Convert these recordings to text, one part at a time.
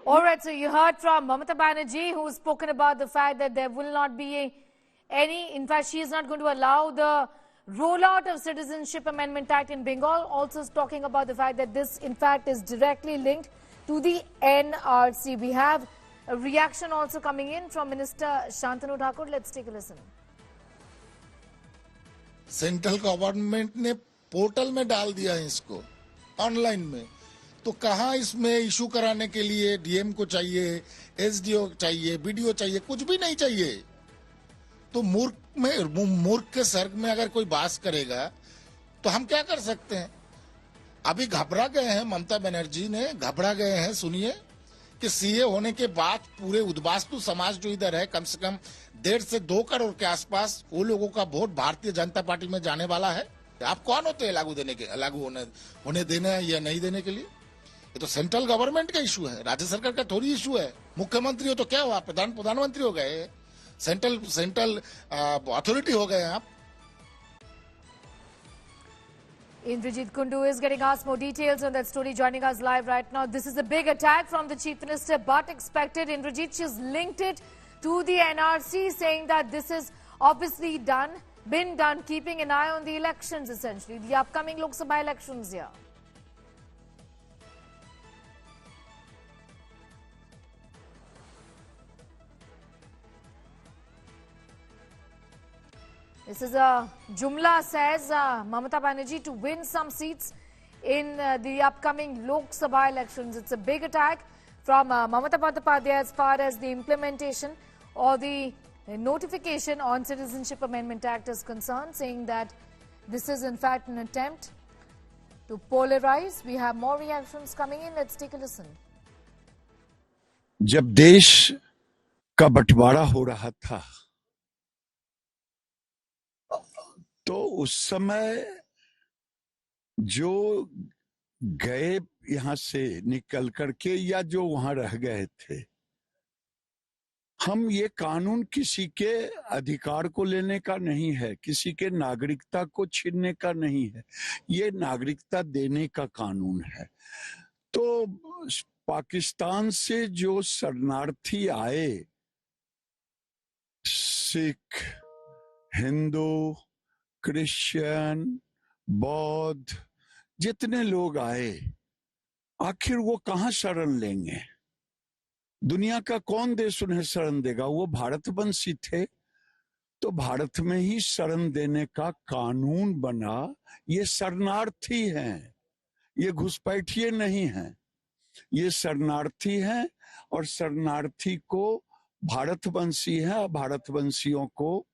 All right, so you heard from Mamata Banerjee, who's spoken about the fact that there will not be any, in fact, she is not going to allow the rollout of Citizenship Amendment Act in Bengal. Also talking about the fact that this, in fact, is directly linked to the NRC. We have a reaction also coming in from Minister Shantanu Thakur. Let's take a listen. Central government ने portal में डाल दिया है इसको, online में। तो कहाँ इसमें इशू कराने के लिए डीएम को चाहिए, एसडीओ चाहिए, बीडीओ चाहिए, कुछ भी नहीं चाहिए। तो मूर्ख के सर्ग में अगर कोई बात करेगा तो हम क्या कर सकते हैं? अभी घबरा गए हैं, ममता बनर्जी ने घबरा गए हैं। सुनिए कि सीए होने के बाद पूरे उद्बास्तु समाज जो इधर है, कम से कम 1.5 से 2 करोड़ के आसपास वो लोगों का वोट भारतीय जनता पार्टी में जाने वाला है। आप कौन होते हैं लागू होने देने या नहीं देने के लिए? ये तो सेंट्रल गवर्नमेंट का इशू है, राज्य सरकार का थोड़ी इशू है। मुख्यमंत्री हो तो क्या हुआ, प्रधानमंत्री हो गए, सेंट्रल अथॉरिटी हो गए आप। Indrajit Kundu is getting us more details on that story, joining us live right now. This is a big attack from the Chief Minister, but expected. Indrajit, she's linked it to the NRC, saying that this is obviously been done, keeping an eye on the elections, essentially, the upcoming Lok Sabha elections here. This is a Jumla, says Mamata Banerjee, to win some seats in the upcoming Lok Sabha elections. It's a big attack from Mamata Bandyopadhyay as far as the implementation or the notification on Citizenship Amendment Act is concerned, saying that this is in fact an attempt to polarize. We have more reactions coming in. Let's take a listen. जब देश का बंटवारा हो रहा था तो उस समय जो गए यहां से निकल करके या जो वहां रह गए थे, हम ये कानून किसी के अधिकार को लेने का नहीं है, किसी के नागरिकता को छीनने का नहीं है, ये नागरिकता देने का कानून है। तो पाकिस्तान से जो शरणार्थी आए, सिख, हिंदू, क्रिश्चियन, बौद्ध, जितने लोग आए, आखिर वो कहाँ शरण लेंगे? दुनिया का कौन देश उन्हें शरण देगा? वो भारतवंशी थे तो भारत में ही शरण देने का कानून बना। ये शरणार्थी हैं, ये घुसपैठिए नहीं हैं, ये शरणार्थी हैं और शरणार्थी को भारतवंशी है। भारतवंशियों को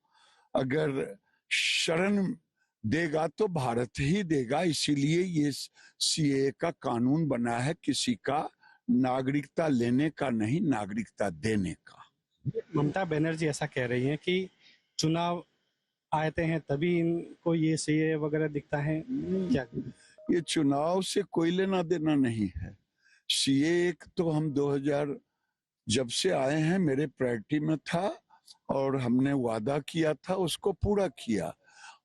अगर शरण देगा तो भारत ही देगा। इसीलिए ये सीए का कानून बना है, किसी का नागरिकता लेने का नहीं, नागरिकता देने का। ममता बनर्जी ऐसा कह रही हैं कि चुनाव आते हैं तभी इनको ये सीए वगैरह दिखता है। क्या ये चुनाव से कोई लेना देना नहीं है। सीए एक तो हम 2000 जब से आए हैं मेरे प्रायोरिटी में था और हमने वादा किया था, उसको पूरा किया।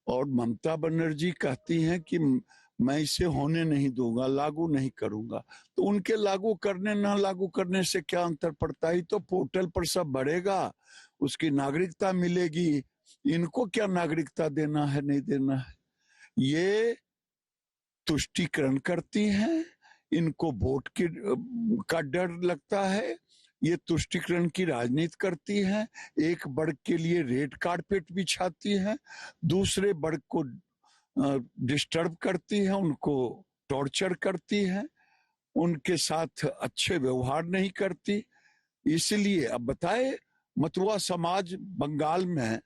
और ममता बनर्जी कहती हैं कि मैं इसे होने नहीं दूंगा, लागू नहीं करूंगा। तो उनके लागू करने ना लागू करने से क्या अंतर पड़ता है? तो पोर्टल पर सब भरेगा, उसकी नागरिकता मिलेगी। इनको क्या नागरिकता देना है, नहीं देना है? ये तुष्टीकरण करती हैं, इनको वोट का डर लगता है, ये तुष्टीकरण की राजनीति करती हैं। एक वर्ग के लिए रेड कारपेट बिछाती हैं, दूसरे वर्ग को डिस्टर्ब करती हैं, उनको टॉर्चर करती हैं, उनके साथ अच्छे व्यवहार नहीं करती। इसलिए अब बताए, मतुआ समाज बंगाल में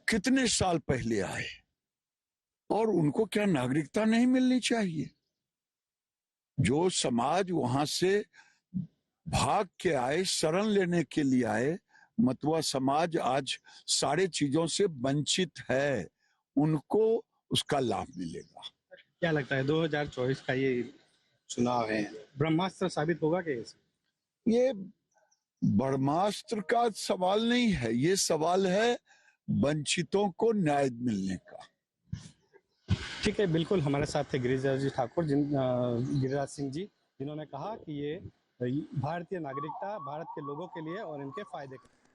कितने साल पहले आए और उनको क्या नागरिकता नहीं मिलनी चाहिए? जो समाज वहां से भाग के आए, शरण लेने के लिए आए, मतुआ समाज आज सारे चीजों से वंचित है, उनको उसका लाभ मिलेगा। क्या लगता है 2024 का ये चुनाव है, ब्रह्मास्त्र साबित होगा क्या? ये ब्रह्मास्त्र का सवाल नहीं है, ये सवाल है वंचितों को न्याय मिलने का। ठीक है, बिल्कुल हमारे साथ थे गिरिराज ठाकुर, गिरिराज सिंह जी, जिन्होंने कहा कि ये भारतीय नागरिकता भारत के लोगों के लिए और इनके फायदे के लिए।